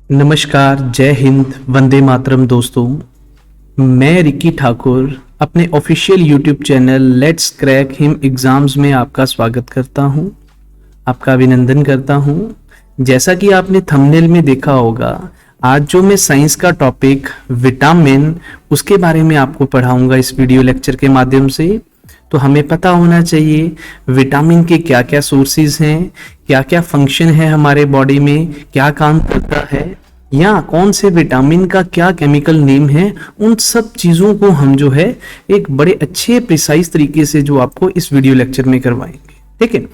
नमस्कार, जय हिंद, वंदे मातरम दोस्तों। मैं रिकी ठाकुर अपने official YouTube channel let's crack him exams में आपका स्वागत करता हूं, आपका अभिनंदन करता हूं। जैसा कि आपने थंबनेल में देखा होगा, आज जो मैं साइंस का टॉपिक विटामिन उसके बारे में आपको पढ़ाऊंगा इस वीडियो लेक्चर के माध्यम से। तो हमें पता होना चाहिए विटामिन के क्या क्या सोर्सेज हैं, क्या क्या फंक्शन है हमारे बॉडी में, क्या काम करता है, या कौन से विटामिन का क्या केमिकल नेम है। उन सब चीज़ों को हम जो है एक बड़े अच्छे प्रिसाइज तरीके से जो आपको इस वीडियो लेक्चर में करवाएंगे। ठीक है,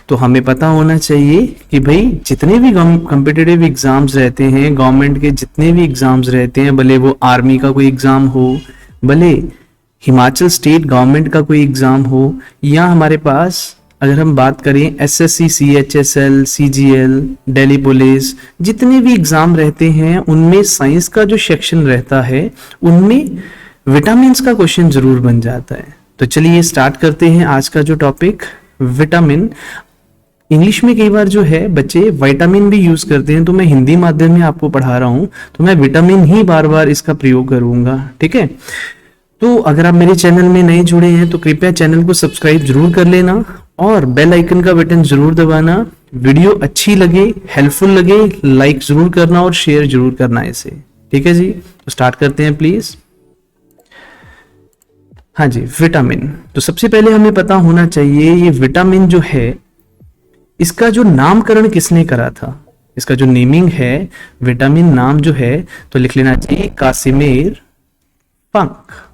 तो हमें पता होना चाहिए कि भाई जितने भी कॉम्पिटिटिव एग्जाम्स रहते हैं, गवर्नमेंट के जितने भी एग्जाम्स रहते हैं, भले वो आर्मी का कोई एग्जाम हो, भले हिमाचल स्टेट गवर्नमेंट का कोई एग्जाम हो, या हमारे पास अगर हम बात करें SSC, CHSL, CGL, Delhi police, जितने भी एग्जाम रहते हैं उनमें साइंस का जो सेक्शन रहता है उनमें विटामिन्स का क्वेश्चन जरूर बन जाता है। तो चलिए स्टार्ट करते हैं आज का जो टॉपिक विटामिन। इंग्लिश में कई बार जो है बच्चे विटामिन भी यूज करते हैं, तो मैं हिंदी माध्यम में आपको पढ़ा रहा हूं तो मैं विटामिन ही बार बार इसका प्रयोग करूंगा। ठीक है, तो अगर आप मेरे चैनल में नए जुड़े हैं तो कृपया चैनल को सब्सक्राइब जरूर कर लेना और बेल आइकन का बटन जरूर दबाना। वीडियो अच्छी लगे, हेल्पफुल लगे, लाइक जरूर करना और शेयर जरूर करना इसे। ठीक है जी, तो स्टार्ट करते हैं प्लीज। हाँ जी, विटामिन। तो सबसे पहले हमें पता होना चाहिए ये विटामिन जो है इसका जो नामकरण किसने करा था। इसका जो नेमिंग है विटामिन नाम जो है तो लिख लेना चाहिए कासिमिर फंक।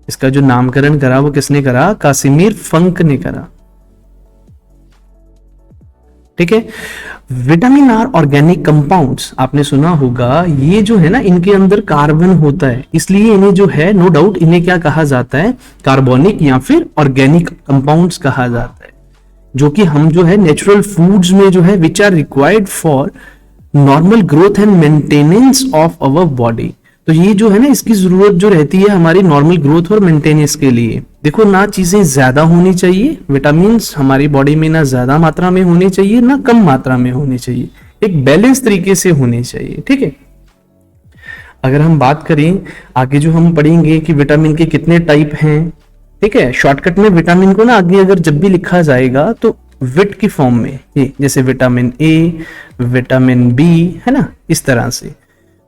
इसका जो नामकरण करा वो किसने करा? कासिमिर फंक ने करा। ठीक है, विटामिन आर ऑर्गेनिक कंपाउंड्स, आपने सुना होगा ये जो है ना इनके अंदर कार्बन होता है, इसलिए इन्हें जो है नो डाउट इन्हें क्या कहा जाता है? कार्बोनिक या फिर ऑर्गेनिक कंपाउंड्स कहा जाता है, जो कि हम जो है नेचुरल फूड्स में जो है which are required for normal growth and maintenance of our body. तो ये जो है ना इसकी जरूरत जो रहती है हमारी नॉर्मल ग्रोथ और मेंटेनेंस के लिए। देखो ना चीजें ज्यादा होनी चाहिए, विटामिन्स हमारी बॉडी में ना ज्यादा मात्रा में होनी चाहिए ना कम मात्रा में होनी चाहिए, एक बैलेंस तरीके से होनी चाहिए। ठीक है, अगर हम बात करें आगे जो हम पढ़ेंगे कि विटामिन के कितने टाइप हैं। ठीक है, शॉर्टकट में विटामिन को ना आगे अगर जब भी लिखा जाएगा तो विट की फॉर्म में, ये जैसे विटामिन ए, विटामिन बी, है ना, इस तरह से।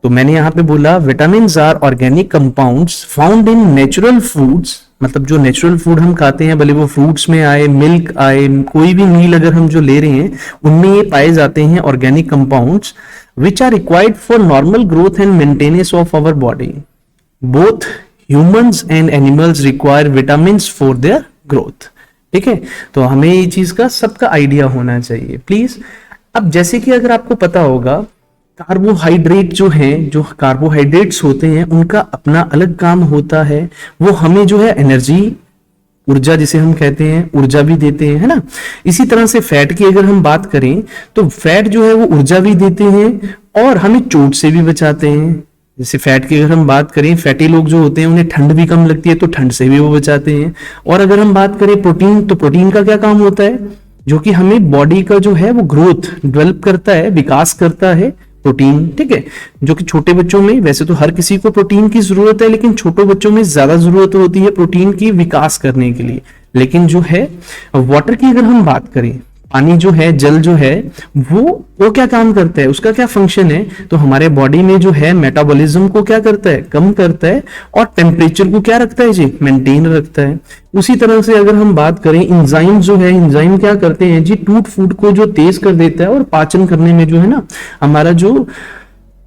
तो मैंने यहां पे बोला vitamins are organic compounds found in natural foods, मतलब जो नेचुरल फूड हम खाते हैं, भले वो फ्रूट्स में आए, मिल्क आए, कोई भी मील अगर हम जो ले रहे हैं उनमें ये पाए जाते हैं organic compounds which are required for normal growth and maintenance of our body. Both humans and animals require vitamins for their growth. ठीक है, तो हमें ये चीज का सबका आइडिया होना चाहिए प्लीज। अब जैसे कि अगर आपको पता होगा कार्बोहाइड्रेट जो हैं, जो कार्बोहाइड्रेट्स होते हैं उनका अपना अलग काम होता है, वो हमें जो है एनर्जी, ऊर्जा जिसे हम कहते हैं, ऊर्जा भी देते हैं, है ना। इसी तरह से फैट की अगर हम बात करें तो फैट जो है वो ऊर्जा भी देते हैं और हमें चोट से भी बचाते हैं। जैसे फैट की अगर हम बात करें, फैटी लोग जो होते हैं उन्हें ठंड भी कम लगती है तो ठंड से भी वो बचाते हैं। और अगर हम बात करें प्रोटीन, तो प्रोटीन का क्या काम होता है? जो कि हमें बॉडी का जो है वो ग्रोथ डेवलप करता है, विकास करता है प्रोटीन। ठीक है, जो कि छोटे बच्चों में, वैसे तो हर किसी को प्रोटीन की जरूरत है लेकिन छोटे बच्चों में ज्यादा जरूरत होती है प्रोटीन की विकास करने के लिए। लेकिन जो है वाटर की अगर हम बात करें, पानी जो है, जल जो है, वो क्या काम करता है, उसका क्या फंक्शन है? तो हमारे बॉडी में जो है मेटाबॉलिज्म को क्या करता है? कम करता है, और टेम्परेचर को क्या रखता है जी? मेंटेन रखता है। उसी तरह से अगर हम बात करें इंजाइम जो है, इंजाइम क्या करते हैं जी? टूट फूट को जो तेज कर देता है और पाचन करने में जो है ना, हमारा जो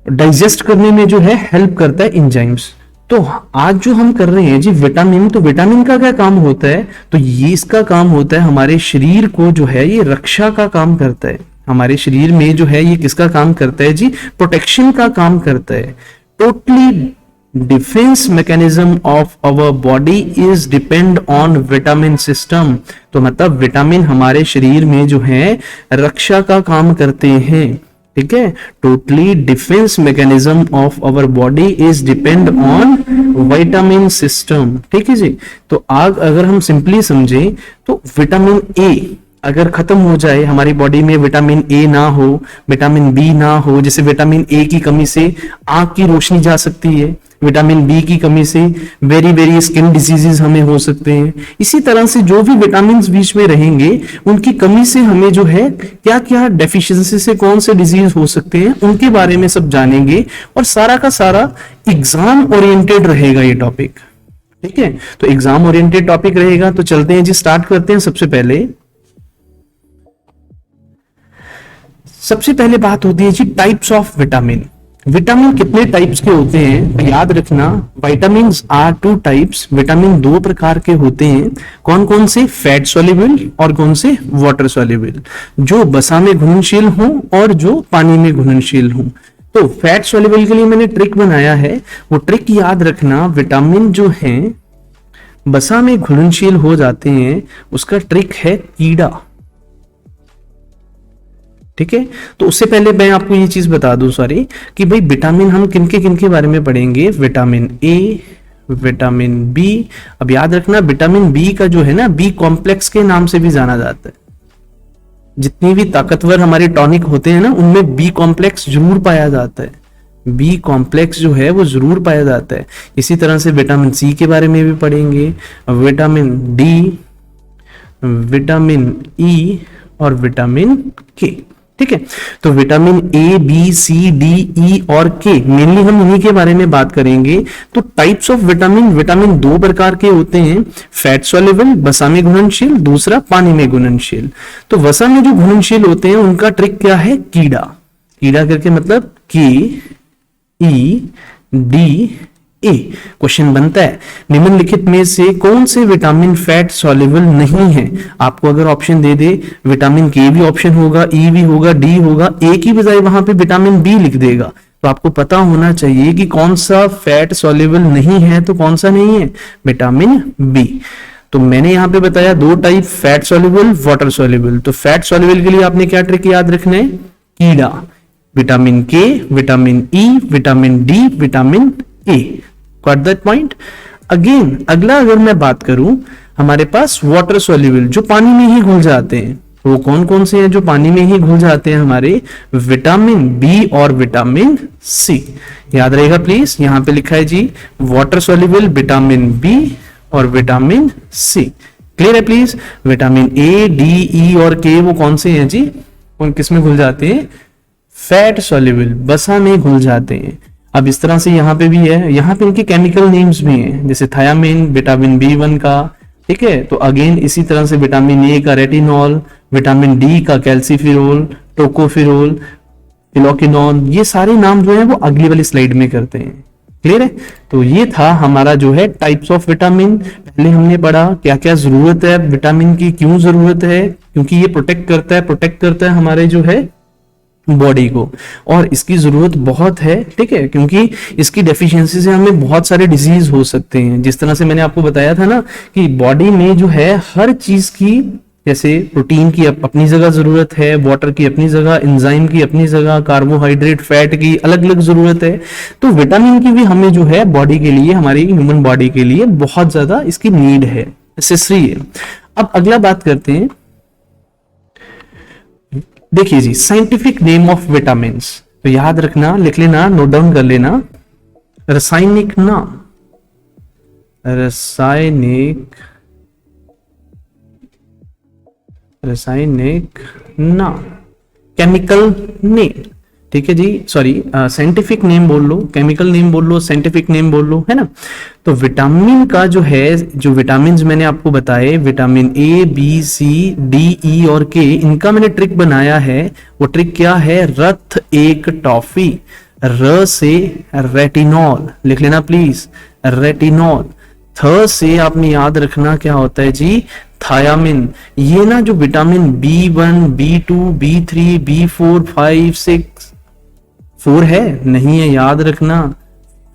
डाइजेस्ट करने में जो है हेल्प करता है इंजाइम्स। तो आज जो हम कर रहे हैं जी विटामिन, तो विटामिन का क्या काम होता है? तो ये इसका काम होता है हमारे शरीर को जो है ये रक्षा का काम करता है। हमारे शरीर में जो है ये किसका काम करता है जी? प्रोटेक्शन का काम करता है। Totally defence mechanism of our body is depend on vitamin system. तो मतलब विटामिन हमारे शरीर में जो है रक्षा का काम करते हैं। ठीक है, totally defence mechanism of our body is depend on vitamin system. ठीक है जी, तो आग अगर हम सिंपली समझें तो विटामिन ए अगर खत्म हो जाए, हमारी बॉडी में विटामिन ए ना हो, विटामिन बी ना हो, जैसे विटामिन ए की कमी से आंख की रोशनी जा सकती है, विटामिन बी की कमी से वेरी वेरी स्किन डिजीजेस हमें हो सकते हैं। इसी तरह से जो भी विटामिन बीच में रहेंगे, उनकी कमी से हमें जो है क्या क्या डेफिशिएंसी से कौन से डिजीज हो सकते हैं, उनके बारे में सब जानेंगे। और सारा का सारा एग्जाम ओरिएंटेड रहेगा ये टॉपिक, ठीक है। तो एग्जाम ओरिएंटेड टॉपिक रहेगा। तो चलते हैं जी, स्टार्ट करते हैं। सबसे पहले बात होती है जी टाइप्स ऑफ विटामिन। विटामिन कितने टाइप्स के होते हैं याद रखना। Vitamin are two types, vitamin दो प्रकार के होते हैं। कौन कौन से? फैट सॉल्युबल और कौन से? वाटर सॉल्युबल, जो बसा में घुलनशील हो और जो पानी में घुलनशील हो। तो फैट सॉल्युबल के लिए मैंने ट्रिक बनाया है, वो ट्रिक याद रखना। विटामिन जो है बसा में घुलनशील हो जाते हैं, उसका ट्रिक है कीड़ा, ठीक है। तो उससे पहले मैं आपको ये चीज बता दूं सॉरी, कि भाई विटामिन हम किनके बारे में पढ़ेंगे। Vitamin A, vitamin B. अब याद रखना विटामिन बी का जो है ना, बी कॉम्प्लेक्स के नाम से भी जाना जाता है। जितनी भी ताकतवर हमारे टॉनिक होते हैं ना, उनमें बी कॉम्प्लेक्स जरूर पाया जाता है। बी कॉम्प्लेक्स जो है वो जरूर पाया जाता है। इसी तरह से विटामिन सी के बारे में भी पढ़ेंगे, विटामिन डी, विटामिन ई और विटामिन के, ठीक है। तो vitamin A, B, C, D, E और के, मेनली हम इन्हीं के बारे में बात करेंगे। तो टाइप्स ऑफ विटामिन, विटामिन दो प्रकार के होते हैं। फैट सॉल्युबल, वसा में घुलनशील, दूसरा पानी में घुलनशील। तो वसा में जो घुलनशील होते हैं उनका ट्रिक क्या है? कीड़ा। कीड़ा करके मतलब के ई डी ए। क्वेश्चन बनता है निम्नलिखित में से कौन से विटामिन फैट सॉल्युबल नहीं है। आपको अगर ऑप्शन दे दे, विटामिन के भी ऑप्शन होगा, ई भी होगा, डी होगा, ए की बजाय वहां पे विटामिन बी लिख देगा, तो आपको पता होना चाहिए कि कौन सा फैट सॉल्युबल नहीं है, तो कौन सा नहीं है? Vitamin B. तो मैंने यहां पे बताया दो type, fat soluble, water soluble. तो फैट सॉल्युबल के लिए आपने क्या ट्रिक याद रखना है? कीड़ा। विटामिन के, vitamin E, vitamin D, vitamin A. Got that point? Again अगला अगर मैं बात करूं, हमारे पास वाटर सॉल्युबल जो पानी में ही घुल जाते हैं, वो कौन कौन से हैं जो पानी में ही घुल जाते हैं? हमारे विटामिन बी और विटामिन सी। याद रहेगा प्लीज, यहां पे लिखा है जी वाटर सॉल्युबल विटामिन बी और विटामिन सी। क्लियर है please? Vitamin A, D, E और के वो कौन से हैं जी? कौन किस में घुल जाते हैं? फैट सॉल्युबल, बसा में घुल जाते हैं। अब इस तरह से यहाँ पे भी है, यहाँ पे इनके केमिकल नेम्स भी हैं, जैसे थायामिन, विटामिन बी1 का, ठीक है। तो अगेन इसी तरह से विटामिन ए का रेटिनॉल, विटामिन डी का कैल्सीफिरोल, टोकोफिरोल, फिलोकिनोन, ये सारे नाम जो है वो अगली वाली स्लाइड में करते हैं। क्लियर है? तो ये था हमारा जो है टाइप्स ऑफ विटामिन। पहले हमने पढ़ा क्या क्या जरूरत है विटामिन की, क्यों जरूरत है, क्योंकि ये प्रोटेक्ट करता है हमारे जो है बॉडी को, और इसकी जरूरत बहुत है, ठीक है, क्योंकि इसकी डेफिशिएंसी से हमें बहुत सारे डिजीज हो सकते हैं। जिस तरह से मैंने आपको बताया था ना कि बॉडी में जो है हर चीज की, जैसे प्रोटीन की अपनी जगह जरूरत है, वाटर की अपनी जगह, एंजाइम की अपनी जगह, कार्बोहाइड्रेट, फैट की अलग अलग जरूरत है। तो विटामिन की भी हमें जो है बॉडी के लिए, हमारी ह्यूमन बॉडी के लिए बहुत ज्यादा इसकी नीड है, नेसेसरी है। अब अगला बात करते हैं, देखिए जी साइंटिफिक नेम ऑफ विटामिन्स। तो याद रखना, लिख लेना, नोट डाउन कर लेना। रासायनिक नाम, रासायनिक नाम, केमिकल नेम, ठीक है जी, सॉरी साइंटिफिक नेम बोल लो, केमिकल नेम बोल लो, साइंटिफिक नेम बोल लो, है ना। तो विटामिन का जो है, जो विटामिन मैंने आपको बताए, vitamin A, B, C, D, E और के, इनका मैंने ट्रिक बनाया है। वो ट्रिक क्या है? रथ एक टॉफी, र से रेटिनॉल लिख लेना प्लीज, रेटिनॉल। थ से आपने याद रखना क्या होता है जी? थायामिन। ये ना जो vitamin B1, B2, B3, B4, 5, 6, 4 है नहीं है, याद रखना।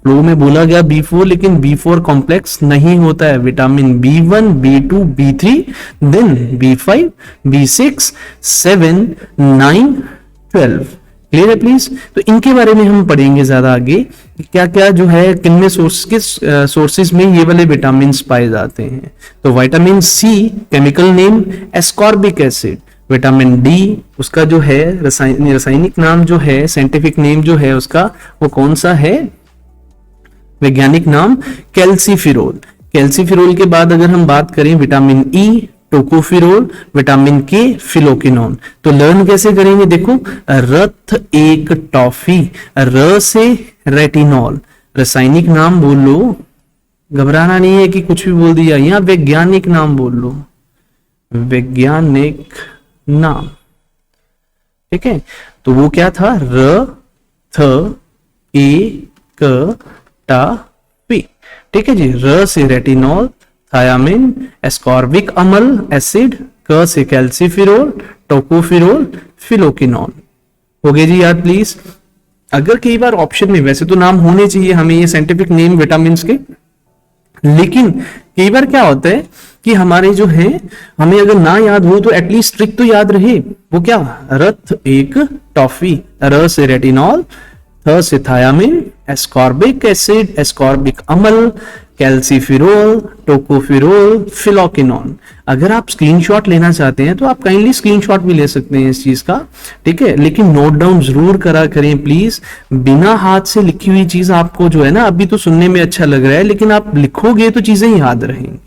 फ्लो में बोला गया B4, लेकिन B4 कॉम्प्लेक्स नहीं होता है। Vitamin B1, B2, B3, then B5, B6, 7, 9, 12। Clear है प्लीज? तो इनके बारे में हम पढ़ेंगे ज्यादा आगे, क्या क्या जो है किन में सोर्सेज में ये वाले विटामिन पाए जाते हैं। तो vitamin C chemical name ascorbic acid, vitamin D उसका जो है रासायनिक नाम जो है, साइंटिफिक नेम जो है उसका वो कौन सा है, वैज्ञानिक नाम कैल्सीफिरोल। कैल्सीफिरोल के बाद अगर हम बात करें विटामिन ई टोकोफिरोल, विटामिन के फिलोकिनोन। तो लर्न कैसे करेंगे, देखो रथ एक टॉफी, र से रेटिनॉल, रासायनिक नाम बोल लो, घबराना नहीं है कि कुछ भी बोल दिया, यहां वैज्ञानिक नाम बोल लो, वैज्ञानिक नाम, ठीक है। तो वो क्या था, र थ ए क टा पी, ठीक है जी। र से रेटिनॉल, थायामिन, एस्कॉर्बिक अम्ल एसिड, क से कैल्सीफिरोल, टोकोफिरोल, फिलोकिनोन। हो गए जी याद प्लीज। अगर कई बार ऑप्शन में, वैसे तो नाम होने चाहिए हमें ये साइंटिफिक नेम विटामिन के, लेकिन कई बार क्या होता है कि हमारे जो है हमें अगर ना याद हो तो एटलीस्ट ट्रिक तो याद रहे। वो क्या, रथ एक टॉफी, र से रेटिनॉल, थ से थायामिन, एस्कॉर्बिक एसिड, एस्कॉर्बिक अम्ल, कैल्सीफिरोल, टोकोफिरोल, फिलोकिनोन। अगर आप स्क्रीनशॉट लेना चाहते हैं तो आप काइंडली स्क्रीनशॉट भी ले सकते हैं इस चीज का, ठीक है, लेकिन नोट डाउन जरूर करा करें प्लीज। बिना हाथ से लिखी हुई चीज आपको जो है ना, अभी तो सुनने में अच्छा लग रहा है लेकिन आप लिखोगे तो चीजें याद रहेंगी,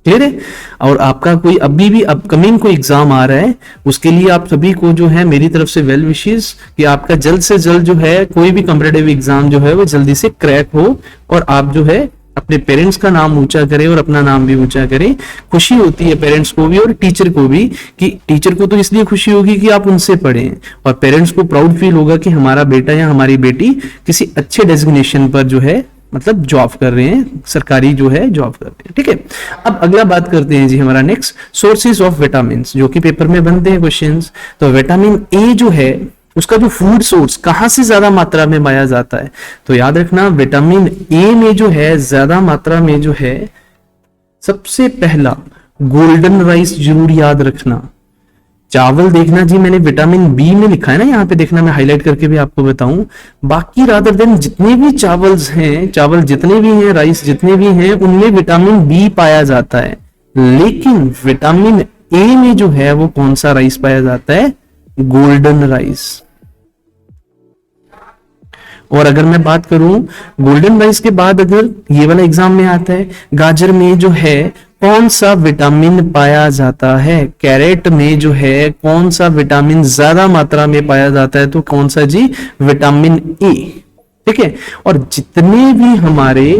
क्लियर है। और आपका कोई अभी भी अपकमिंग कोई एग्जाम आ रहा है, उसके लिए आप सभी को जो है मेरी तरफ से वेल विशेस कि आपका जल्द से जल्द जो है कोई भी कॉम्पिटिटिव एग्जाम जो है वो जल्दी से क्रैक हो और आप जो है अपने पेरेंट्स का नाम ऊंचा करें और अपना नाम भी ऊंचा करें। खुशी होती है पेरेंट्स को भी और टीचर को भी, कि टीचर को तो इसलिए खुशी होगी कि आप उनसे पढ़ें, और पेरेंट्स को प्राउड फील होगा कि हमारा बेटा या हमारी बेटी किसी अच्छे डेजिग्नेशन पर जो है मतलब जॉब कर रहे हैं, सरकारी जो है जॉब कर रहे हैं, ठीक है। अब अगला बात करते हैं जी हमारा नेक्स्ट, सोर्सेज ऑफ विटामिन, जो कि पेपर में बनते हैं क्वेश्चंस। तो विटामिन ए जो है उसका जो फूड सोर्स कहां से ज्यादा मात्रा में पाया जाता है, तो याद रखना विटामिन ए में जो है ज्यादा मात्रा में जो है सबसे पहला गोल्डन राइस जरूर याद रखना। चावल देखना जी, मैंने विटामिन बी में लिखा है ना, यहाँ पे देखना, मैं हाईलाइट करके भी आपको बताऊं। बाकी रादर देन जितने भी चावल्स हैं, चावल जितने भी हैं, राइस जितने भी हैं, उनमें विटामिन बी पाया जाता है, लेकिन विटामिन ए में जो है वो कौन सा राइस पाया जाता है, गोल्डन राइस। और अगर मैं बात करूं गोल्डन राइस के बाद, अगर ये वाला एग्जाम में आता है, गाजर में जो है कौन सा विटामिन पाया जाता है, कैरेट में जो है कौन सा विटामिन ज्यादा मात्रा में पाया जाता है, तो कौन सा जी, विटामिन ए, ठीक है। और जितने भी हमारे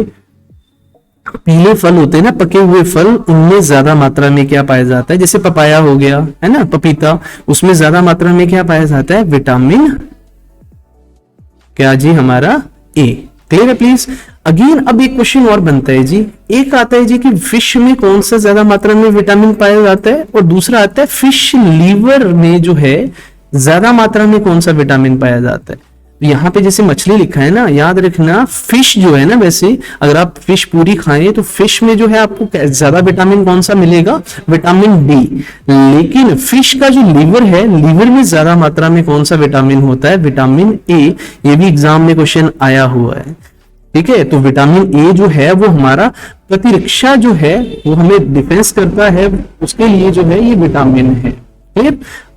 पीले फल होते हैं ना, पके हुए फल, उनमें ज्यादा मात्रा में क्या पाया जाता है, जैसे पपाया हो गया है ना, पपीता, उसमें ज्यादा मात्रा में क्या पाया जाता है, विटामिन क्या जी, हमारा ए। क्लियर है प्लीज। अगेन अब एक क्वेश्चन और बनता है जी, एक आता है जी कि फिश में कौन सा ज्यादा मात्रा में विटामिन पाया जाता है, और दूसरा आता है फिश लीवर में जो है ज्यादा मात्रा में कौन सा विटामिन पाया जाता है। यहाँ पे जैसे मछली लिखा है ना, याद रखना फिश जो है ना, वैसे अगर आप फिश पूरी खाएं तो फिश में जो है आपको ज्यादा विटामिन कौन सा मिलेगा, विटामिन डी। लेकिन फिश का जो लीवर है, लीवर में ज्यादा मात्रा में कौन सा विटामिन होता है, विटामिन ए। ये भी एग्जाम में क्वेश्चन आया हुआ है, ठीक है। तो विटामिन ए जो है वो हमारा प्रतिरक्षा जो है वो हमें डिफेंस करता है, उसके लिए जो है ये विटामिन है।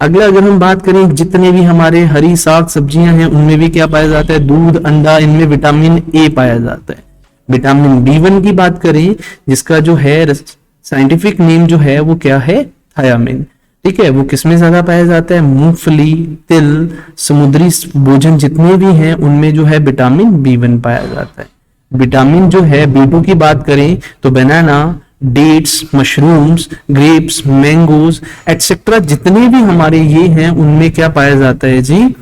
अगला अगर हम बात करें, जितने भी हमारे हरी साग सब्जियां हैं उनमें भी क्या पाया जाता है, दूध, अंडा, इनमें विटामिन ए पाया जाता है। विटामिन बी1 की बात करें, जिसका जो है साइंटिफिक नेम जो है वो क्या है, थायामिन, ठीक है। वो किसमें ज्यादा पाया जाता है, मूंगफली, तिल, समुद्री भोजन जितने भी हैं उनमें जो है विटामिन बी1 पाया जाता है। विटामिन जो है बी2 की बात करें तो banana, dates, mushrooms, grapes, mangoes etcetera जितने भी हमारे ये हैं उनमें क्या पाया जाता है जी,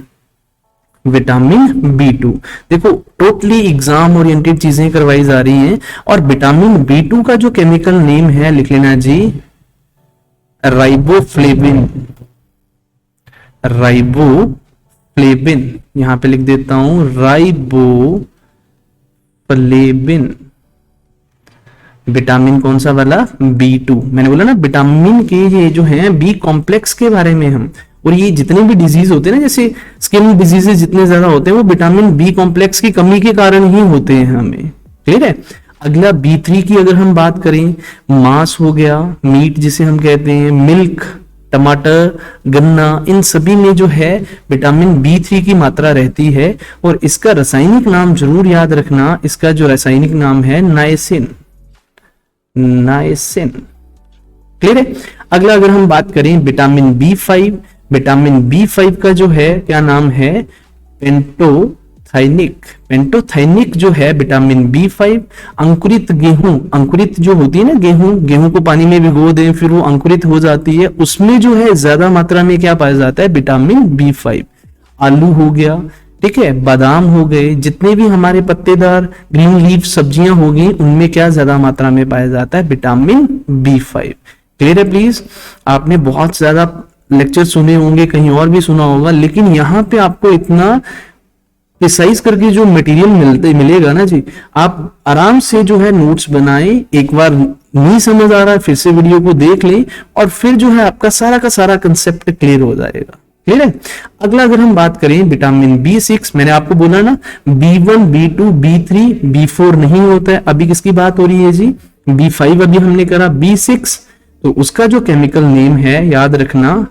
विटामिन बी2। देखो टोटली एग्जाम ओरिएंटेड चीजें करवाई जा रही हैं, और विटामिन बी2 का जो केमिकल नेम है लिख लेना जी, राइबोफ्लेविन। राइबोफ्लेविन यहां पे लिख देता हूं, राइबोफ्लेविन। विटामिन कौन सा वाला, बी2। मैंने बोला ना विटामिन के ये जो है बी कॉम्प्लेक्स के बारे में हम, और ये जितने भी डिजीज होते हैं ना, जैसे स्किन डिजीजेस जितने ज्यादा होते हैं वो विटामिन बी कॉम्प्लेक्स की कमी के कारण ही होते हैं हमें। क्लियर है। अगला B3 की अगर हम बात करें, मांस हो गया, मीट जिसे हम कहते हैं, मिल्क, टमाटर, गन्ना, इन सभी में जो है विटामिन B3 की मात्रा रहती है। और इसका रासायनिक नाम जरूर याद रखना, इसका जो रासायनिक नाम है नाइसिन। नाइसिन। क्लियर है। अगला अगर हम बात करें विटामिन B5, विटामिन B5 का जो है क्या नाम है, पेंटोथाइनिक। पेंटोथाइनिक जो है विटामिन B5, अंकुरित गेहूं, अंकुरित जो होती है ना गेहूं को पानी में भिगो दें फिर वो अंकुरित हो जाती है, उसमें जो है ज्यादा मात्रा में क्या पाया जाता है, विटामिन B5। आलू हो गया, ठीक है, बादाम हो गए, जितने भी हमारे पत्तेदार ग्रीन लीफ सब्जियां हो गई उनमें क्या ज्यादा मात्रा में पाया जाता है, विटामिन B5। क्लियर है प्लीज। आपने बहुत ज्यादा लेक्चर सुने होंगे, कहीं और भी सुना होगा, लेकिन यहाँ पे आपको इतना प्रिसाइज करके जो मटेरियल मिलेगा ना जी, आप आराम से जो है नोट्स बनाएं। एक बार नहीं समझ आ रहा है फिर से वीडियो को देख लें और फिर जो है आपका सारा का सारा कंसेप्ट क्लियर हो जाएगा। क्लियर है। अगला अगर हम बात करें विटामिन B6, मैंने आपको बोला ना B1, B2, B3, B4 नहीं होता है। अभी किसकी बात हो रही है जी, B5 अभी हमने करा, B6 तो उसका जो केमिकल नेम है याद रखना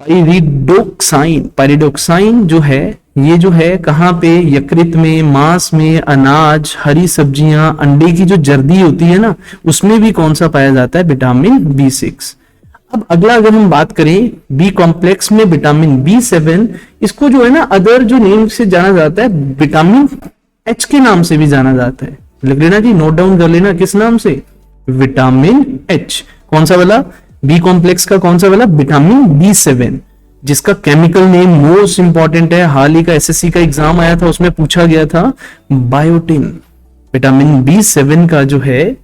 पाइरिडोक्साइन। पाइरिडोक्साइन जो है ये जो है कहां पे, यकृत में, मांस में, अनाज, हरी सब्जियां, अंडे की जो जर्दी होती है ना उसमें भी कौन सा पाया जाता है, विटामिन B6। अब अगला अगर हम बात करें बी कॉम्प्लेक्स में विटामिन B7, इसको जो है ना अदर जो नेम से जाना जाता है विटामिन H के नाम से भी जाना जाता है। लिख लेना जी, नोट डाउन कर लेना, किस नाम से, विटामिन H। कौन सा वाला, बी कॉम्प्लेक्स का कौन सा वाला, विटामिन B7, जिसका केमिकल नेम मोस्ट इंपॉर्टेंट है, हाल ही का SSC का एग्जाम आया था उसमें पूछा गया था, बायोटिन। विटामिन B7 का जो है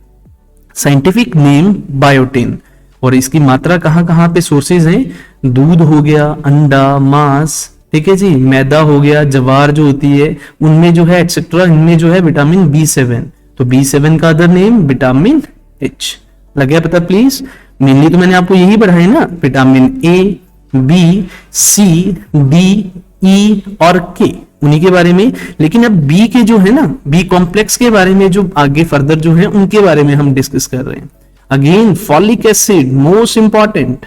साइंटिफिक नेम बायोटिन। और इसकी मात्रा कहां कहां पे सोर्सेज हैं, दूध हो गया, अंडा, मांस, ठीक है जी, मैदा हो गया, जवार जो होती है उनमें जो है एक्सेट्रा, इनमें जो है विटामिन B7। तो B7 का अदर नेम विटामिन H। लग गया पता प्लीज। मेनली तो मैंने आपको यही पढ़ाया ना, vitamin A, B, C, D, E और K, उन्हीं के बारे में। लेकिन अब B के जो है ना, B कॉम्प्लेक्स के बारे में जो आगे फर्दर जो है उनके बारे में हम डिस्कस कर रहे हैं। Again folic acid most important,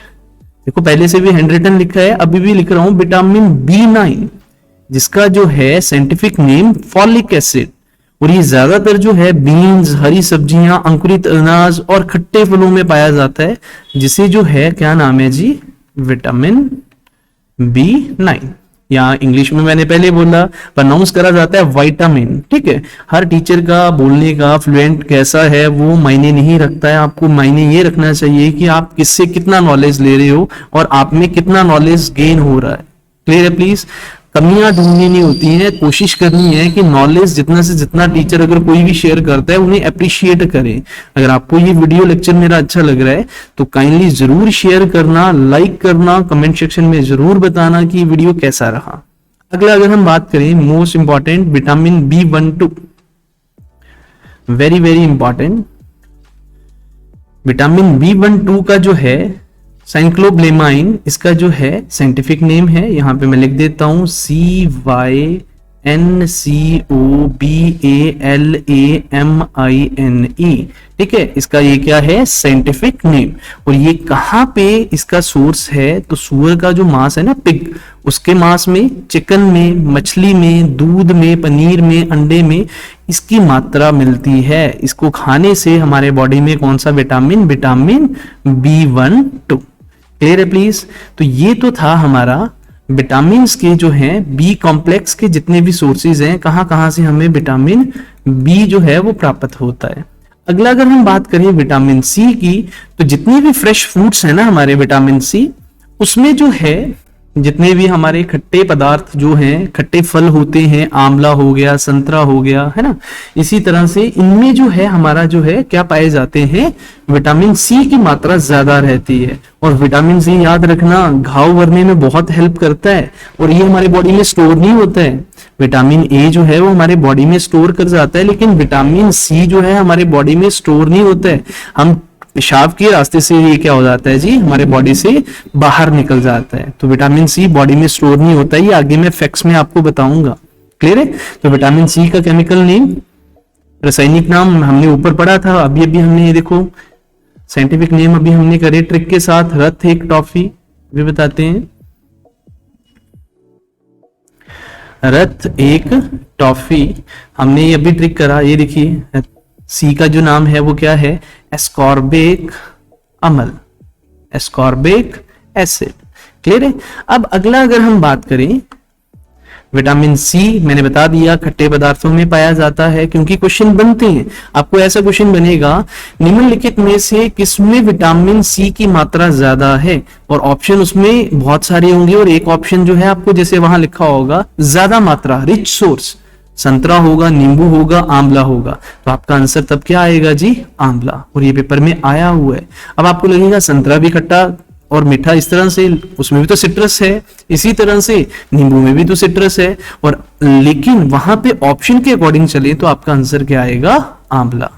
देखो पहले से भी हैंड रिटन लिखा है, अभी भी लिख रहा हूं, विटामिन B9 जिसका जो है साइंटिफिक नेम फॉलिक एसिड। और ये ज्यादातर जो है बीन्स, हरी सब्जियां, अंकुरित अनाज और खट्टे फलों में पाया जाता है, जिसे जो है क्या नाम है जी, विटामिन B9, या इंग्लिश में मैंने पहले बोला प्रोनाउंस करा जाता है विटामिन। ठीक है, हर टीचर का बोलने का फ्लुएंट कैसा है वो मायने नहीं रखता है, आपको मायने ये रखना चाहिए कि आप किससे कितना नॉलेज ले रहे हो और आप में कितना नॉलेज गेन हो रहा है। क्लियर है प्लीज। कमियां ढूंढनी नहीं होती है, कोशिश करनी है कि नॉलेज जितना से जितना टीचर अगर कोई भी शेयर करता है उन्हें अप्रिशिएट करें। अगर आपको ये वीडियो लेक्चर मेरा अच्छा लग रहा है तो काइंडली जरूर शेयर करना, लाइक करना, कमेंट सेक्शन में जरूर बताना कि वीडियो कैसा रहा। अगला अगर हम बात करें most important vitamin B12, very very important. Vitamin B12 का जो है साइक्लोब्लेमाइन, इसका जो है साइंटिफिक नेम है, यहां पे मैं लिख देता हूं CYNCOBALAMINE। ठीक है, इसका ये क्या है, साइंटिफिक नेम। और ये कहां पे इसका सोर्स है, तो सुअर का जो मांस है ना, पिग, उसके मांस में, चिकन में, मछली में, दूध में, पनीर में, अंडे में इसकी मात्रा मिलती है। इसको खाने से हमारे बॉडी में कौन सा विटामिन, विटामिन B12। क्लियर है प्लीज। तो ये तो था हमारा विटामिन के जो हैं बी कॉम्प्लेक्स के जितने भी सोर्सेज हैं, कहां कहां से हमें विटामिन बी जो है वो प्राप्त होता है। अगला अगर हम बात करें विटामिन सी की, तो जितने भी फ्रेश फ्रूट्स हैं ना हमारे विटामिन सी, उसमें जो है जितने भी हमारे खट्टे पदार्थ जो हैं, खट्टे फल होते हैं, आंवला हो गया, संतरा हो गया, है ना, इसी तरह से इनमें जो है हमारा जो है क्या पाए जाते हैं, विटामिन सी की मात्रा ज्यादा रहती है। और विटामिन सी याद रखना घाव भरने में बहुत हेल्प करता है, और ये हमारे बॉडी में स्टोर नहीं होता है। विटामिन ए जो है वो हमारे बॉडी में स्टोर कर जाता है, लेकिन विटामिन सी जो है हमारे बॉडी में स्टोर नहीं होता है। हम पेशाब के रास्ते से ये क्या हो जाता है जी, हमारे बॉडी से बाहर निकल जाता है। तो विटामिन सी बॉडी में स्टोर नहीं होता, ये आगे मैं फैक्ट्स में आपको बताऊंगा। क्लियर है? तो विटामिन सी का केमिकल नेम, रासायनिक नाम हमने ऊपर पढ़ा था, अभी अभी हमने ये देखो साइंटिफिक नेम अभी हमने करे ट्रिक के साथ, रथ एक टॉफी भी बताते हैं, रथ एक टॉफी हमने ये अभी ट्रिक करा। ये देखिए सी का जो नाम है वो क्या है, एस्कॉर्बिक अम्ल, एस्कॉर्बिक एसिड। क्लियर है? अब अगला अगर हम बात करें, विटामिन सी मैंने बता दिया खट्टे पदार्थों में पाया जाता है, क्योंकि क्वेश्चन बनते हैं, आपको ऐसा क्वेश्चन बनेगा निम्नलिखित में से किसमें विटामिन सी की मात्रा ज्यादा है, और ऑप्शन उसमें बहुत सारे होंगे, और एक ऑप्शन जो है आपको जैसे वहां लिखा होगा ज्यादा मात्रा, रिच सोर्स, संतरा होगा, नींबू होगा, आंवला होगा, तो आपका आंसर तब क्या आएगा जी, आंवला। और ये पेपर में आया हुआ है। अब आपको लगेगा संतरा भी खट्टा और मीठा, इस तरह से उसमें भी तो सिट्रस है, इसी तरह से नींबू में भी तो सिट्रस है, और लेकिन वहां पे ऑप्शन के अकॉर्डिंग चले तो आपका आंसर क्या आएगा, आंवला।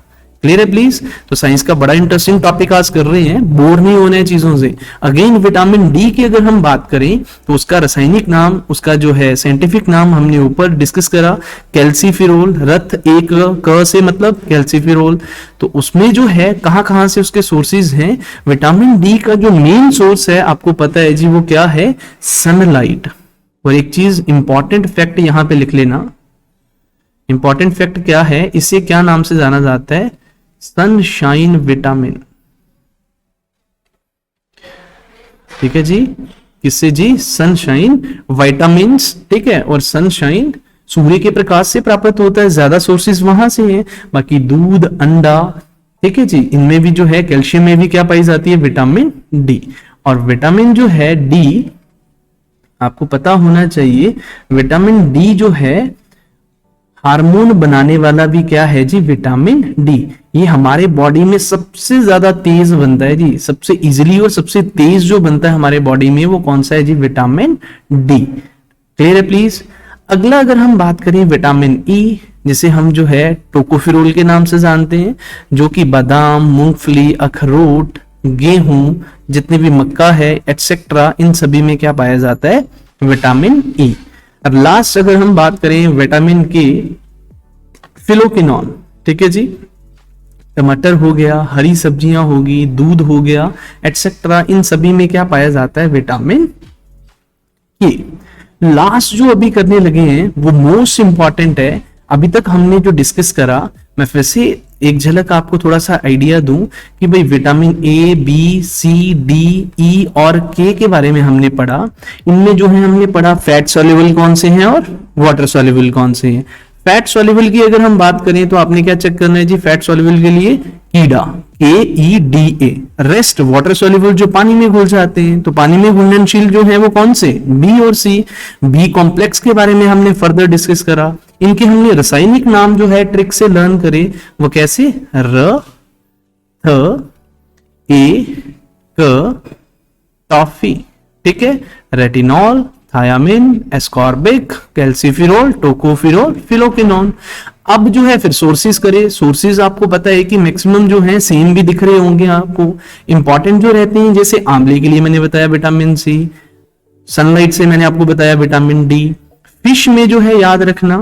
क्लियर है प्लीज? तो साइंस का बड़ा इंटरेस्टिंग टॉपिक आज कर रहे हैं, बोर नहीं होने चीजों से। अगेन विटामिन डी की अगर हम बात करें तो उसका रासायनिक नाम, उसका जो है साइंटिफिक नाम हमने ऊपर डिस्कस करा, कैल्सीफिरोल, रथ एक क से मतलब कैल्सीफिरोल। तो उसमें जो है कहां कहां से उसके सोर्सेज हैं, विटामिन डी का जो मेन सोर्स है आपको पता है जी वो क्या है, सनलाइट। और एक चीज इंपॉर्टेंट फैक्ट यहां पे लिख लेना, इंपॉर्टेंट फैक्ट क्या है, इसे क्या नाम से जाना जाता है, सनशाइन विटामिन। ठीक है जी, किससे जी, सनशाइन विटामिन। ठीक है, और सनशाइन सूर्य के प्रकाश से प्राप्त होता है, ज्यादा सोर्सेज वहां से हैं। बाकी दूध, अंडा, ठीक है जी, इनमें भी जो है कैल्शियम में भी क्या पाई जाती है, विटामिन डी। और विटामिन जो है डी, आपको पता होना चाहिए विटामिन डी जो है हार्मोन बनाने वाला भी क्या है जी, विटामिन डी। ये हमारे बॉडी में सबसे ज्यादा तेज बनता है जी, सबसे इजीली और सबसे तेज जो बनता है हमारे बॉडी में वो कौन सा है जी, विटामिन डी। क्लियर है प्लीज? अगला अगर हम बात करें विटामिन ई, जिसे हम जो है टोकोफिरोल के नाम से जानते हैं, जो कि बादाम, मूंगफली, अखरोट, गेहूं, जितने भी मक्का है एटसेट्रा, इन सभी में क्या पाया जाता है, विटामिन ई। अब लास्ट अगर हम बात करें विटामिन के, फिलोक्विनोन। ठीक है जी, टमाटर हो गया, हरी सब्जियां होगी, दूध हो गया एटसेट्रा, इन सभी में क्या पाया जाता है, विटामिन के। लास्ट जो अभी करने लगे हैं वो मोस्ट इंपॉर्टेंट है। अभी तक हमने जो डिस्कस करा, मैं फिर से एक झलक आपको थोड़ा सा आइडिया दूं कि भाई vitamin A, B, C, D, E और के बारे में हमने पढ़ा। इनमें जो है हमने पढ़ा फैट सॉल्युबल कौन से हैं और वाटर सॉल्युबल कौन से हैं। फैट सॉल्युबल की अगर हम बात करें तो आपने क्या चेक करना है जी, फैट सॉल्युबल के लिए कीड़ा, KEDA। रेस्ट वाटर सॉल्युबल जो पानी में घुल जाते हैं, तो पानी में घुलनशील जो है वो कौन से, बी और सी। बी कॉम्प्लेक्स के बारे में हमने फर्दर डिस्कस करा, इनके हमने रासायनिक नाम जो है ट्रिक से लर्न करे, वो कैसे, र, थ, ए, क, टॉफी। ठीक है, retinol, thiamine, ascorbic, calciferol, tocopherol, phylloquinone. अब जो है फिर सोर्सेज करे, सोर्सेज आपको पता है कि मैक्सिमम जो है सेम भी दिख रहे होंगे आपको। इंपॉर्टेंट जो रहते हैं जैसे आंवले के लिए मैंने बताया विटामिन सी, सनलाइट से मैंने आपको बताया विटामिन डी। फिश में जो है याद रखना,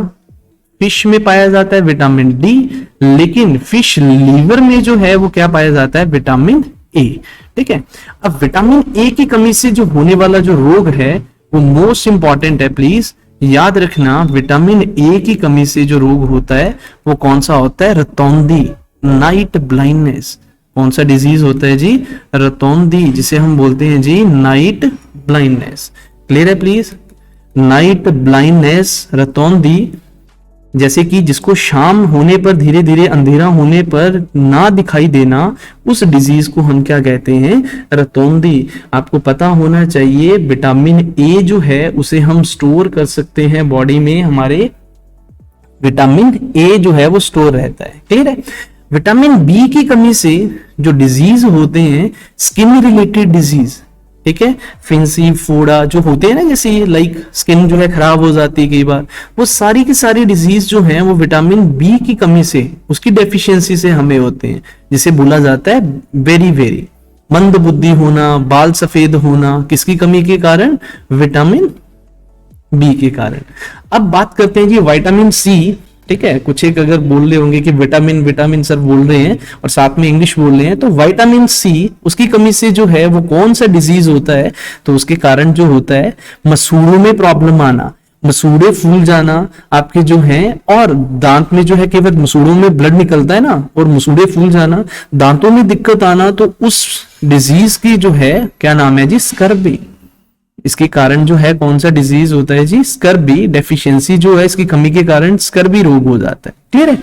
फिश में पाया जाता है विटामिन डी, लेकिन फिश लीवर में जो है वो क्या पाया जाता है, विटामिन ए। ठीक है, अब विटामिन ए की कमी से जो होने वाला जो रोग है वो मोस्ट इंपॉर्टेंट है, प्लीज याद रखना। विटामिन ए की कमी से जो रोग होता है वो कौन सा होता है, रतौंधी, नाइट ब्लाइंडनेस। कौन सा डिजीज होता है जी, रतौंधी, जिसे हम बोलते हैं जी नाइट ब्लाइंडनेस। क्लियर है प्लीज, नाइट ब्लाइंडनेस, रतौंधी, जैसे कि जिसको शाम होने पर, धीरे धीरे अंधेरा होने पर ना दिखाई देना, उस डिजीज को हम क्या कहते हैं, रतौंधी। आपको पता होना चाहिए विटामिन ए जो है उसे हम स्टोर कर सकते हैं बॉडी में, हमारे विटामिन ए जो है वो स्टोर रहता है। क्लियर है? विटामिन बी की कमी से जो डिजीज होते हैं, स्किन रिलेटेड डिजीज, ठीक है, फिंसी, फोड़ा जो होते हैं ना, जैसे लाइक स्किन जो है खराब हो जाती है कई बार, वो सारी की सारी डिजीज जो है वो विटामिन बी की कमी से, उसकी डेफिशिएंसी से हमें होते हैं, जिसे बोला जाता है वेरी वेरी मंद बुद्धि होना, बाल सफेद होना, किसकी कमी के कारण? विटामिन बी के कारण। अब बात करते हैं जी विटामिन सी। ठीक है, कुछ एक अगर बोल रहे होंगे कि विटामिन विटामिन सर बोल रहे हैं और साथ में इंग्लिश बोल रहे हैं, तो विटामिन सी उसकी कमी से जो है वो कौन सा डिजीज होता है? तो उसके कारण जो होता है मसूड़ों में प्रॉब्लम आना, मसूड़े फूल जाना आपके जो हैं, और दांत में जो है केवल मसूड़ों में ब्लड निकलता है ना, और मसूड़े फूल जाना, दांतों में दिक्कत आना, तो उस डिजीज की जो है क्या नाम है जी? स्कर्वी। इसके कारण जो है कौन सा डिजीज होता है जी? स्कर्वी। डेफिशिएंसी जो है इसकी कमी के कारण स्कर्वी रोग हो जाता है। क्लियर है?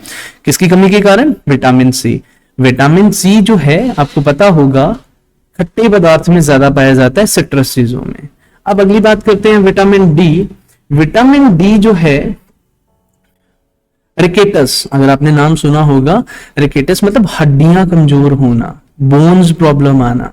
किसकी कमी के कारण? Vitamin C. विटामिन सी जो है आपको पता होगा खट्टे पदार्थ में ज्यादा पाया जाता है, सिट्रस चीजों में। अब अगली बात करते हैं विटामिन डी। विटामिन डी जो है रिकेटस, अगर आपने नाम सुना होगा, रिकेटस मतलब हड्डियां कमजोर होना, बोन्स प्रॉब्लम आना।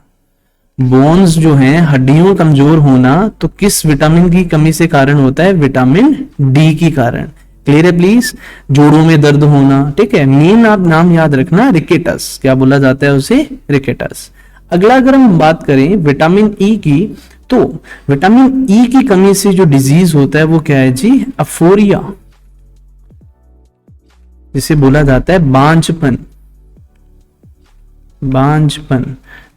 बोन्स जो हैं, हड्डियों कमजोर होना, तो किस विटामिन की कमी से कारण होता है? विटामिन डी की कारण। क्लियर है प्लीज? जोड़ों में दर्द होना। ठीक है, मेन आप नाम याद रखना, रिकेटस। क्या बोला जाता है उसे? रिकेटस। अगला अगर हम बात करें विटामिन ई की, तो विटामिन ई की कमी से जो डिजीज होता है वो क्या है जी? अफोरिया, जिसे बोला जाता है बांझपन। बांझपन,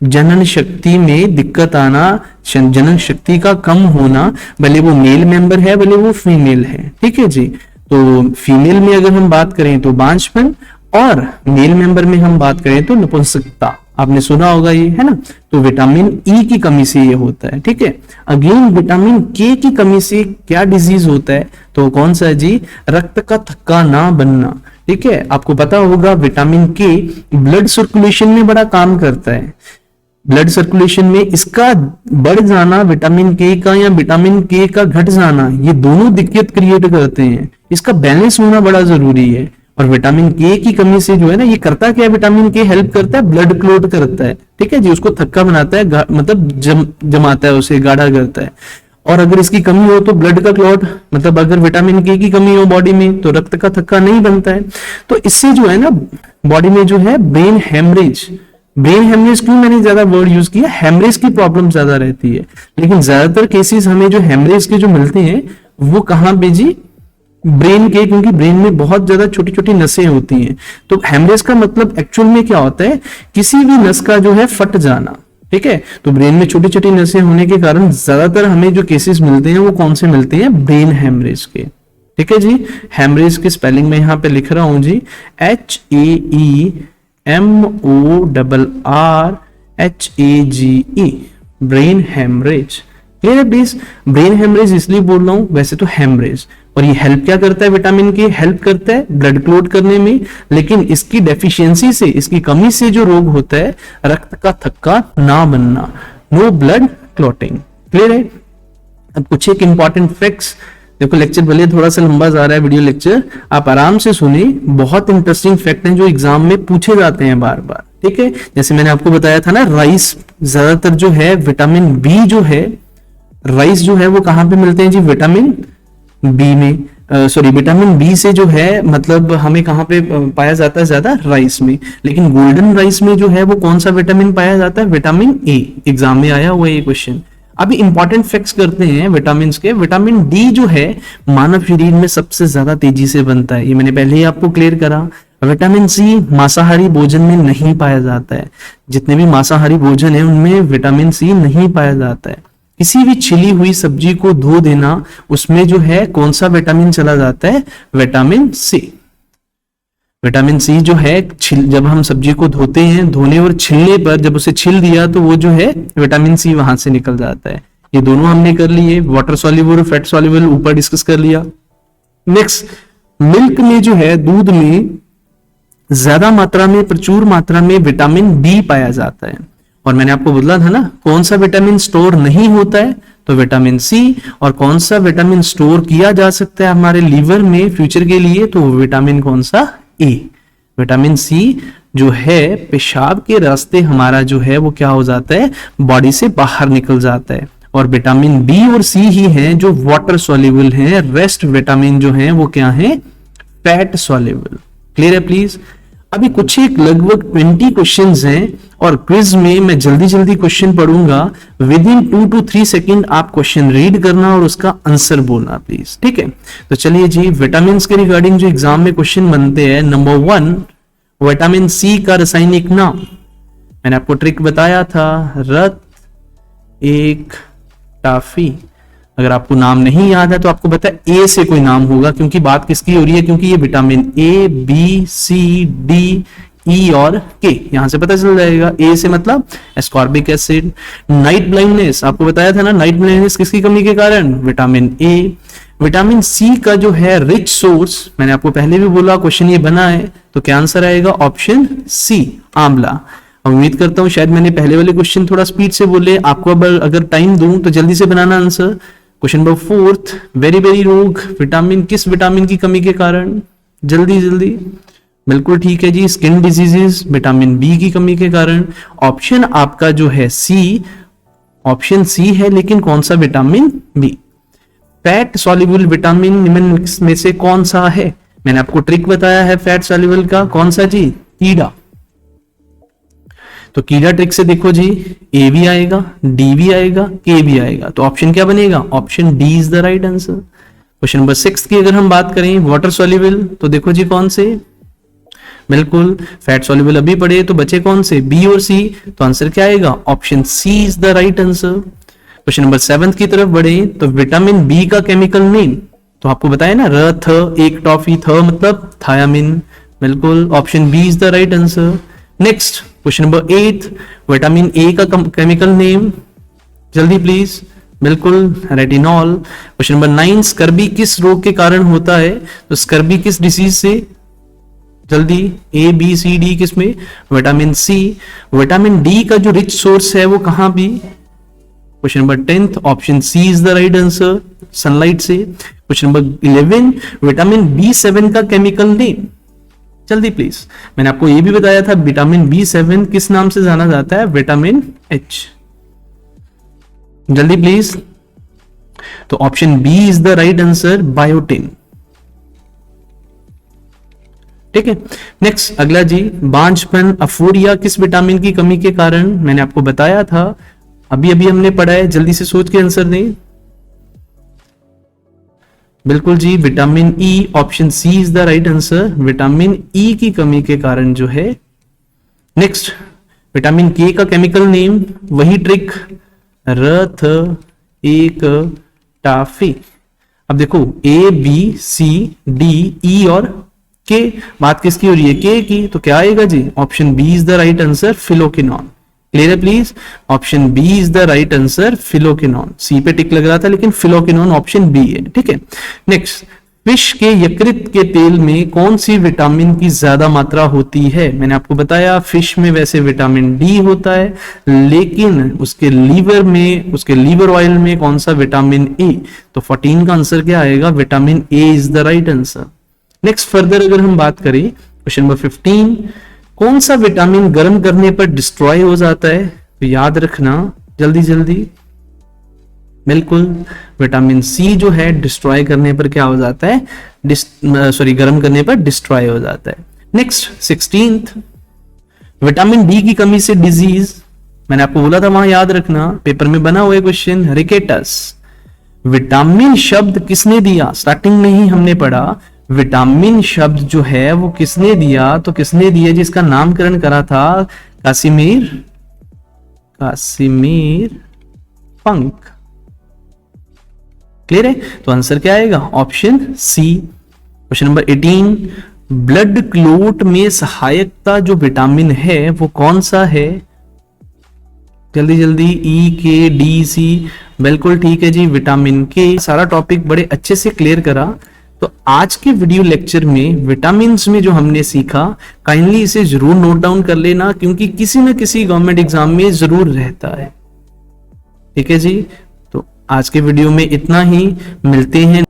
जनन शक्ति में दिक्कत आना, जनन शक्ति का कम होना, भले वो मेल मेंबर है भले वो फीमेल है। ठीक है जी, तो फीमेल में अगर हम बात करें तो बांझपन, और मेल मेंबर में हम बात करें तो नपुंसकता। आपने सुना होगा ये, है ना? तो विटामिन ई की कमी से ये होता है। ठीक है, अगेन विटामिन के की कमी से क्या डिजीज होता है? तो कौन सा है जी? रक्त का थक्का ना बनना। ठीक है, आपको पता होगा विटामिन के ब्लड सर्कुलेशन में बड़ा काम करता है। ब्लड सर्कुलेशन में इसका बढ़ जाना, विटामिन के का, या विटामिन के का घट जाना, ये दोनों दिक्कत क्रिएट करते हैं। इसका बैलेंस होना बड़ा जरूरी है। और विटामिन के की कमी से जो है ना, ये करता क्या है? विटामिन के हेल्प करता है, ब्लड क्लॉट करता है। ठीक है जी, उसको थक्का बनाता है, मतलब जमाता है, उसे गाढ़ा करता है। और अगर इसकी कमी हो तो ब्लड का क्लॉट, मतलब अगर विटामिन के की कमी हो बॉडी में तो रक्त का थक्का नहीं बनता है। तो इससे जो है ना बॉडी में जो है ब्रेन हेमरेज, ब्रेन हेमरेज क्यों मैंने ज्यादा वर्ड यूज किया? हेमरेज की प्रॉब्लम ज्यादा रहती है, लेकिन ज्यादातर केसेस हमें जो हेमरेज के जो मिलते हैं वो कहां पे जी? ब्रेन के, क्योंकि ब्रेन में बहुत ज्यादा छोटी छोटी नसें होती हैं। तो हेमरेज का मतलब एक्चुअल में क्या होता है? किसी भी नस का जो है फट जाना। ठीक है, तो ब्रेन में छोटी छोटी नसें होने के कारण ज्यादातर हमें जो केसेस मिलते हैं वो कौन से मिलते हैं? ब्रेन हेमरेज के। ठीक है जी, हेमरेज की स्पेलिंग में यहां पे लिख रहा हूं जी, HAEMORRHAGE, ब्रेन हेमरेज। क्लियर है प्लीज? ब्रेन हेमरेज इसलिए बोल रहा हूं, वैसे तो हेमरेज। और ये हेल्प क्या करता है? विटामिन के हेल्प करता है ब्लड क्लॉट करने में, लेकिन इसकी डेफिशिएंसी से, इसकी कमी से जो रोग होता है रक्त का थक्का ना बनना, नो ब्लड क्लॉटिंग। क्लियर है? अब कुछ एक इंपॉर्टेंट फैक्ट्स। देखो लेक्चर भले थोड़ा सा लंबा जा रहा है, वीडियो लेक्चर, आप आराम से सुने, बहुत इंटरेस्टिंग फैक्ट हैं जो एग्जाम में पूछे जाते हैं बार बार। ठीक है, जैसे मैंने आपको बताया था ना, राइस ज्यादातर जो है विटामिन बी जो है, राइस जो है वो कहां पे मिलते हैं जी? विटामिन बी में, सॉरी विटामिन बी से जो है मतलब हमें कहां पे पाया जाता है ज्यादा? राइस में। लेकिन गोल्डन राइस में जो है वो कौन सा विटामिन पाया जाता है? Vitamin A. एग्जाम में आया हुआ ये क्वेश्चन। अभी इंपॉर्टेंट फैक्ट्स करते हैं विटामिन के। विटामिन डी जो है मानव शरीर में सबसे ज्यादा तेजी से बनता है, ये मैंने पहले ही आपको क्लियर करा। विटामिन सी मांसाहारी भोजन में नहीं पाया जाता है, जितने भी मांसाहारी भोजन है उनमें विटामिन सी नहीं पाया जाता है। किसी भी छिली हुई सब्जी को धो देना, उसमें जो है कौन सा विटामिन चला जाता है? Vitamin C. विटामिन सी जो है जब हम सब्जी को धोते हैं, धोने और छिलने पर जब उसे छिल दिया तो वो जो है विटामिन सी वहां से निकल जाता है। ये दोनों हमने कर लिए, वाटर सॉल्युबल और फैट सॉल्युबल ऊपर डिस्कस कर लिया। नेक्स्ट, मिल्क में जो है, दूध में ज्यादा मात्रा में, प्रचुर मात्रा में विटामिन बी पाया जाता है। और मैंने आपको बोला था ना कौन सा विटामिन स्टोर नहीं होता है? तो विटामिन सी। और कौन सा विटामिन स्टोर किया जा सकता है हमारे लीवर में फ्यूचर के लिए? तो विटामिन कौन सा? ए। विटामिन सी जो है पेशाब के रास्ते हमारा जो है वो क्या हो जाता है, बॉडी से बाहर निकल जाता है। और विटामिन बी और सी ही हैं जो वाटर सॉल्युबल हैं, रेस्ट विटामिन जो हैं वो क्या हैं, फैट सॉल्युबल। क्लियर है प्लीज। अभी कुछ एक लगभग 20 क्वेश्चंस हैं और क्विज में मैं जल्दी जल्दी क्वेश्चन पढ़ूंगा, विद इन 2 to 3 सेकेंड आप क्वेश्चन रीड करना और उसका आंसर बोलना प्लीज, ठीक है। तो चलिए जी, विटामिन के रिगार्डिंग जो एग्जाम में क्वेश्चन बनते हैं, नंबर 1 विटामिन सी का रासायनिक नाम। मैंने आपको ट्रिक बताया था, रत एक टाफी। अगर आपको नाम नहीं याद है तो आपको पता है ए से कोई नाम होगा, क्योंकि बात किसकी हो रही है, क्योंकि ये vitamin A B C D E और के, यहां से पता चल जाएगा। ए से मतलब एस्कॉर्बिक एसिड। नाइट ब्लाइंडनेस आपको बताया था ना, नाइट ब्लाइंडनेस किसकी कमी के कारण, विटामिन ए। विटामिन सी का जो है रिच सोर्स, मैंने आपको पहले भी बोला क्वेश्चन ये बना है, तो क्या आंसर आएगा, ऑप्शन सी आंवला। उम्मीद करता हूं शायद मैंने पहले वाले क्वेश्चन थोड़ा स्पीड से बोले, आपको अब अगर टाइम दूं तो जल्दी से बनाना answer. Question number 4, very very रोग, विटामिन किस विटामिन की कमी के कारण, जल्दी जल्दी, बिल्कुल ठीक है जी, स्किन डिजीजेस, विटामिन बी की कमी के कारण। ऑप्शन आपका जो है सी, ऑप्शन सी है, लेकिन कौन सा vitamin, B. Fat soluble vitamin निम्न में से कौन सा है, मैंने आपको ट्रिक बताया है फैट सॉल्युबल का, कौन सा जी, कीड़ा। तो कीड़ा ट्रिक से देखो जी, ए भी आएगा, डी भी आएगा, के भी आएगा, तो ऑप्शन क्या बनेगा, option D is the right answer. Question number 6 की अगर हम बात करें, वाटर सॉल्युबल, तो देखो जी कौन से, बिल्कुल फैट सॉल्युबल अभी पढ़े, तो बचे कौन से, बी और सी, तो आंसर क्या आएगा, option C is the right answer. Question number 7 की तरफ बढ़े, तो विटामिन बी का केमिकल नेम, तो आपको बताया ना, र थ एक टॉफी, थ मतलब थायामिन, बिल्कुल option B is the right answer. Next question number 8, vitamin A का केमिकल नेम, जल्दी प्लीज, बिल्कुल रेटिनॉल। क्वेश्चन नंबर 9, स्कर्बी किस रोग के कारण होता है, तो स्कर्बी किस डिसीज से, जल्दी, ए बी सी डी किस में, विटामिन सी। विटामिन डी का जो रिच सोर्स है वो कहां भी, question number 10, option C is the right answer, sunlight से। क्वेश्चन नंबर 11, विटामिन B7 का केमिकल नेम, जल्दी प्लीज, मैंने आपको ये भी बताया था विटामिन B7 किस नाम से जाना जाता है, विटामिन H, जल्दी प्लीज, तो option B is the right answer, biotin, ठीक है। नेक्स्ट अगला जी, बांझपन अफोरिया किस विटामिन की कमी के कारण, मैंने आपको बताया था, अभी अभी हमने पढ़ा है, जल्दी से सोच के आंसर दें, बिल्कुल जी, vitamin E, option C is the right answer, vitamin E की कमी के कारण जो है। नेक्स्ट विटामिन के का केमिकल नेम, वही ट्रिक, रथ एक टाफी। अब देखो ए बी सी डी ई और के, बात किसकी हो रही है, के की, तो क्या आएगा जी, option B is the right answer, phylloquinone. Clear है please, option B is the right answer, phylloquinone. C पे टिक लग रहा था लेकिन फिलोकिनॉन ऑप्शन बी है, ठीक है। नेक्स्ट, फिश के यकृत के तेल में कौन सी विटामिन की ज्यादा मात्रा होती है, मैंने आपको बताया फिश में वैसे विटामिन डी होता है, लेकिन उसके लीवर ऑयल में कौन सा, विटामिन ए, तो 14 का आंसर क्या आएगा, vitamin A is the right answer. Next further अगर हम बात करें, क्वेश्चन नंबर 15, कौन सा विटामिन गर्म करने पर डिस्ट्रॉय हो जाता है, तो याद रखना जल्दी जल्दी, बिल्कुल विटामिन सी जो है डिस्ट्रॉय करने पर क्या हो जाता है, गर्म करने पर डिस्ट्रॉय हो जाता है। नेक्स्ट 16th, विटामिन डी की कमी से डिजीज, मैंने आपको बोला था वहां याद रखना, पेपर में बना हुआ है क्वेश्चन, रिकेटस। विटामिन शब्द किसने दिया, स्टार्टिंग में ही हमने पढ़ा, विटामिन शब्द जो है वो किसने दिया, तो किसने दिया, जिसका नामकरण करा था कासिमीर फंक। क्लियर है, तो आंसर क्या आएगा, option C. Question number 18, blood clot में सहायकता जो विटामिन है वो कौन सा है, जल्दी जल्दी, ई के डी सी, बिल्कुल ठीक है जी, विटामिन के। सारा टॉपिक बड़े अच्छे से क्लियर करा। तो आज के वीडियो लेक्चर में विटामिन में जो हमने सीखा, काइंडली इसे जरूर नोट डाउन कर लेना, क्योंकि किसी न किसी गवर्नमेंट एग्जाम में जरूर रहता है, ठीक है जी। तो आज के वीडियो में इतना ही, मिलते हैं